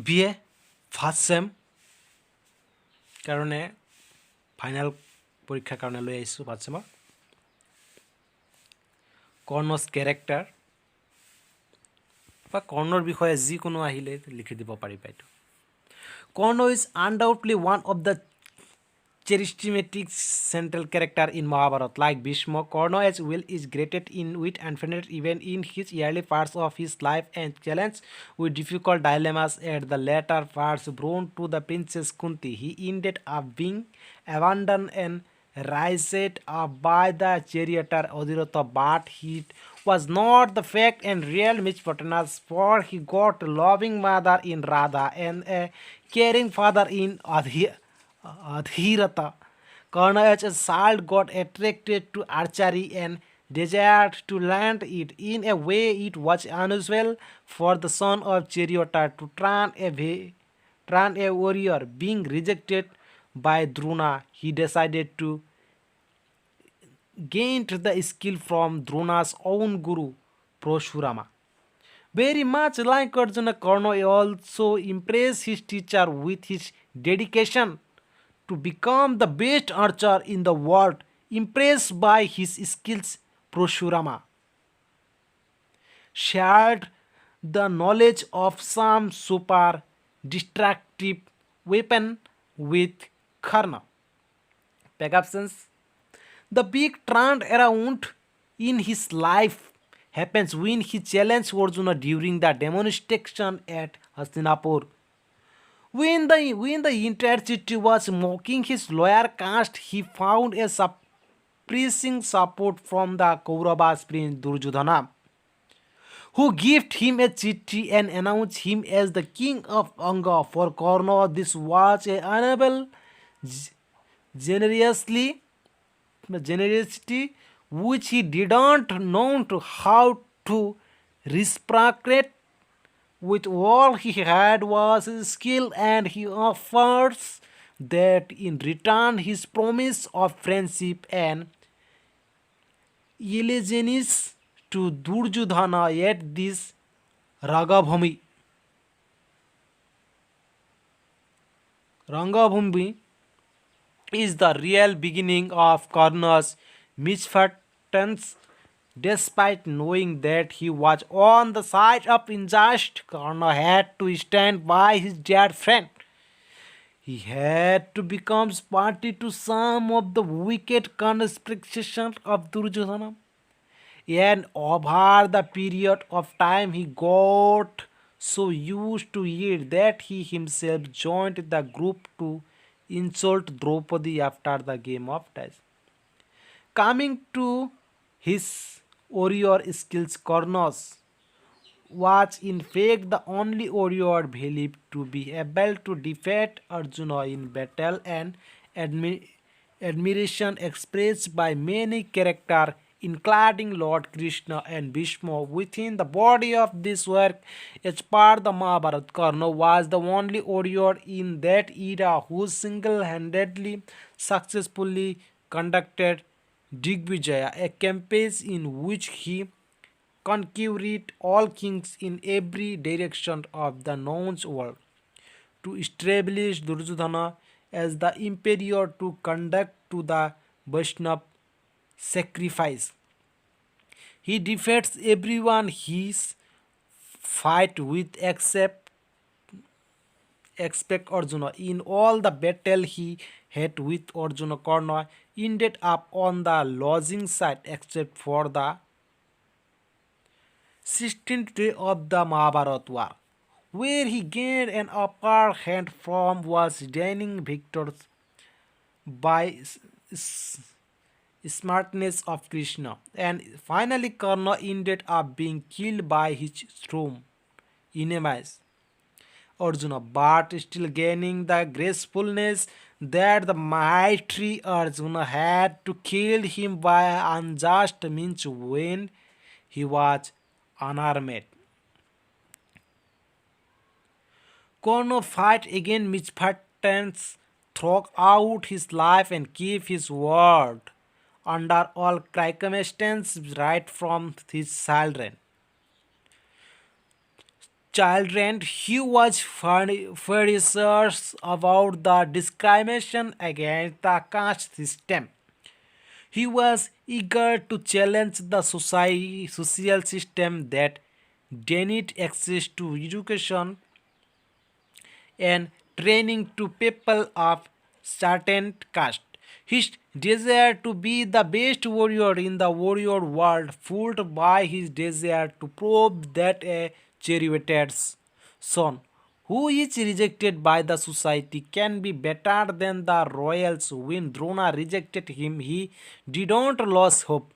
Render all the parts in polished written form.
BA first same কাৰণে final পৰীক্ষাৰ কাৰণে লৈ আহিছোঁ ফাৰ্ষ্ট চেমৰ কৰ্ণছ কেৰেক্টাৰ বা কৰ্ণৰ বিষয়ে যিকোনো আহিলে লিখি দিব পাৰিবা এইটো Karna is undoubtedly one of the charismatic central character in Mahabharata. Like Bhishma, Karna as well is greater in wit and finesse even in his early parts of his life and challenged with difficult dilemmas at the later parts born to the Princess Kunti. He ended up being abandoned and raised up by the charioteer Adhiratha, but he was not the fact and real misfortunes, for he got a loving mother in Radha and a caring father in Adhirata. Karna as a child got attracted to archery and desired to learn it. In a way, it was unusual for the son of charioteer to train a warrior. Being rejected by Drona, he decided to gain the skill from Drona's own guru, Proshurama. Very much like Arjuna, Karna also impressed his teacher with his dedication to become the best archer in the world. Impressed by his skills, Proshurama shared the knowledge of some super destructive weapon with Karna. Perhaps the big trend around in his life happens when he challenged Arjuna during the demonstration at Hastinapur. When the entire city was mocking his lower caste, he found a surprising support from the Kauravas prince Duryodhana, who gave him a chitti and announced him as the king of Anga. For Karna, this was a honorable generously generosity which he didn't know to how to reciprocate. With all he had was his skill, and he offers that in return his promise of friendship and allegiance to Duryodhana. Yet this Ragabhumi Rangabhumi is the real beginning of Karna's misfortunes. Despite knowing that he was on the side of injustice, Karna had to stand by his dear friend. He had to become party to some of the wicked conspirations of Duryodhana. And over the period of time, he got so used to it that he himself joined the group to insult Draupadi after the game of dice. Coming to his warrior skills, Karnos was in fact the only warrior believed to be able to defeat Arjuna in battle, and admi- admiration expressed by many characters including Lord Krishna and Bhishma. Within the body of this work, as part the Mahabharata, Karna was the only warrior in that era who single-handedly successfully conducted Digvijaya, a campaign in which he conquered all kings in every direction of the known world, to establish Duryodhana as the emperor, to conduct to the Vaishnav sacrifice. He defeats everyone he fight with except Arjuna. In all the battle he had with Arjuna, Karna ended up on the losing side except for the 16th day of the Mahabharata war, where he gained an upper hand from was gaining victors by smartness of Krishna. And finally Karna ended up being killed by his storm enemies Arjuna, but still gaining the gracefulness that the mighty Arjuna had to kill him by unjust means when he was unarmed. Karna fight against misfortunes throughout his life and keep his word under all circumstances right from his children. children, he was furious about the discrimination against the caste system. He was eager to challenge the social system that denied access to education and training to people of certain caste. His desire to be the best warrior in the warrior world, fueled by his desire to prove that a charioteer's son, who is rejected by the society, can be better than the royals. When Drona rejected him, he did not lose hope.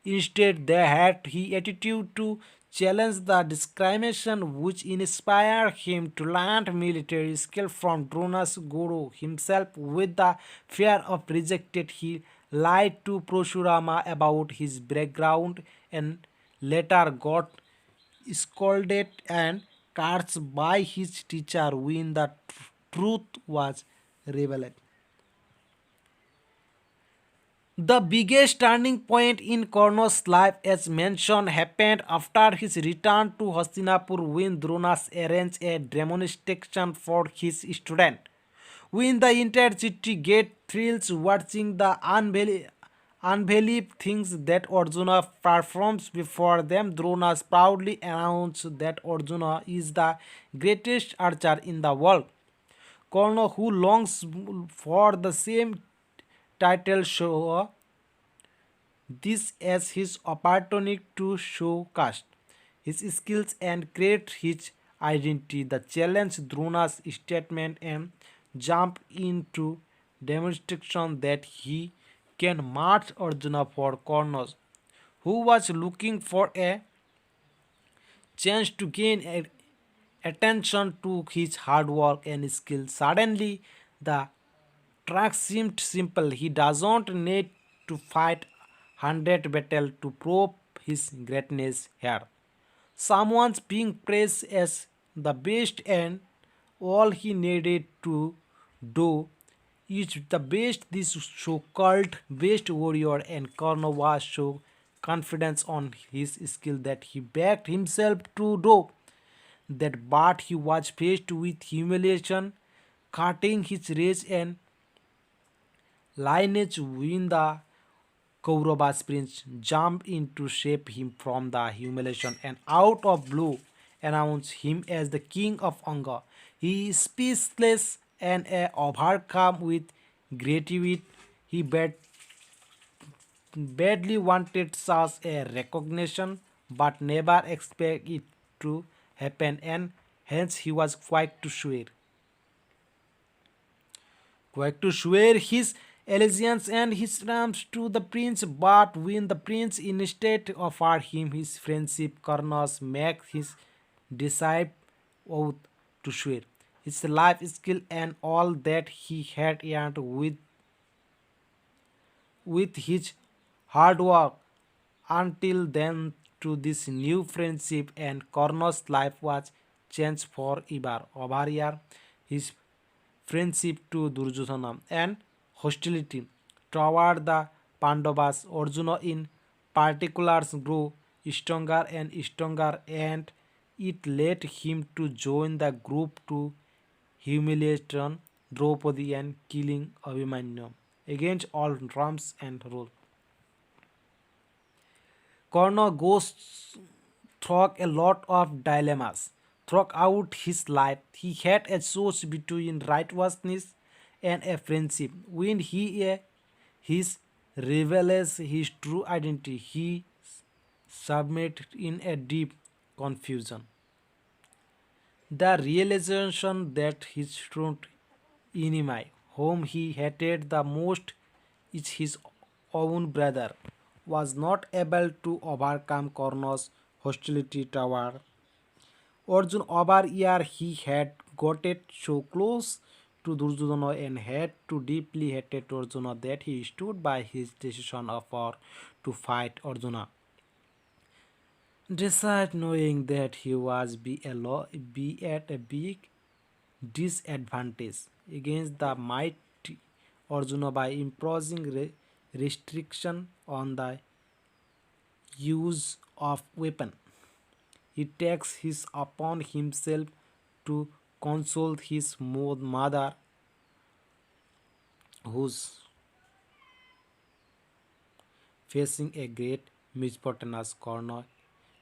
Instead, they had his attitude to challenge the discrimination which inspired him to learn military skill from Drona's guru himself. With the fear of rejection, he lied to Proshurama about his background and later got scolded and cursed by his teacher when the truth was revealed. The biggest turning point in Karna's life, as mentioned, happened after his return to Hastinapur when Dronas arranged a demonstration for his student. When the entire city get thrills watching the unbelievable things that Arjuna performs before them, Dronas proudly announced that Arjuna is the greatest archer in the world. Karna, who longs for the same title, show this as his opportunity to showcase his skills and create his identity. The challenge Druna's statement and jump into demonstration that he can match Arjuna for Karna, who was looking for a chance to gain attention to his hard work and skill. Suddenly, the track seemed simple. He doesn't need to fight 100 battle to prove his greatness here. Someone's being praised as the best, and all he needed to do is the best. This so-called best warrior, and Karna was so confidence on his skill that he backed himself to do that, but he was faced with humiliation, cutting his race and lineage when the Kauravas prince jumped in to save him from the humiliation and out of blue announced him as the king of Anga. He is speechless and overcome with gratitude. He badly wanted such a recognition but never expected it to happen, and hence he was quick to swear his allegiance and his terms to the prince. But when the prince instead offered him his friendship, Karnas made his decide oath to swear his life skill and all that he had earned with his hard work. Until then, to this new friendship, and Karna's life was changed forever. Over here, his friendship to Duryodhana and hostility toward the Pandavas, Arjuna in particular grew stronger and stronger, and it led him to join the group to humiliate Draupadi and killing Abhimanyu against all norms and rules. Karna goes through a lot of dilemmas throughout his life. He had a choice between righteousness and a friendship. When his reveals his true identity, he submitted in a deep confusion. The realization that his true enemy, whom he hated the most, is his own brother, was not able to overcome Karna's hostility toward Arjun. Over year he had got it so close to Duryodhana and had to deeply hated Arjuna that he stood by his decision of war to fight Arjuna. Despite knowing that he was be at a big disadvantage against the mighty Arjuna by imposing restriction on the use of weapon. He takes his upon himself to console his mother, who's facing a great misfortune's corner,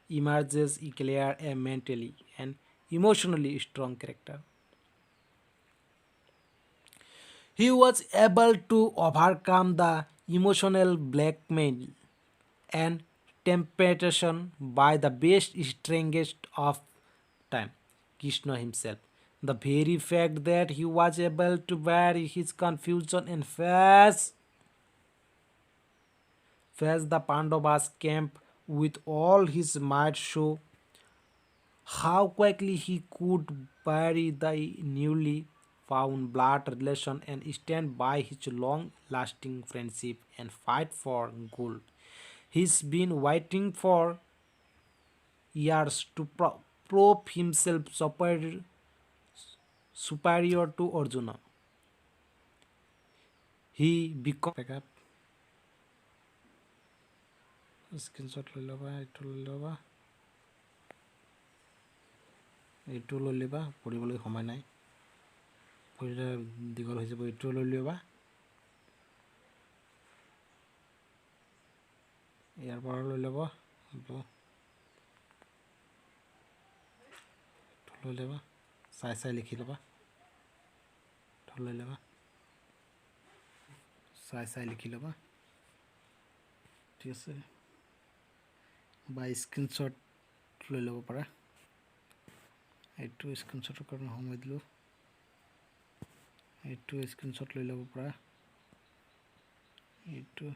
emerges clear a mentally and emotionally strong character. He was able to overcome the emotional blackmail and temptation by the best strongest of time, Krishna himself. The very fact that he was able to bear his confusion and face the Pandavas camp with all his might show how quickly he could bury the newly found blood relation and stand by his long lasting friendship and fight for gold. He's been waiting for years to prove himself superior to Arjuna. He become backup screenshot লৈ ল'বা এইটো লৈ ল'বা পঢ়িবলৈ সময় নাই পঢ়িলে দীঘল হৈ যাব এইটো লৈ ল'বা ইয়াৰ পৰা লৈ ল'ব এইটো লৈ ল'বা চাই লিখি ল'বা লৈ ল'বা চাই লিখি ল'বা ঠিক আছে বা স্ক্ৰীনশ্বট লৈ ল'ব পাৰা এইটো স্ক্ৰীনশ্বটৰ কাৰণে সময় দিলোঁ এইটো স্ক্ৰীনশ্বট লৈ ল'ব পাৰা এইটো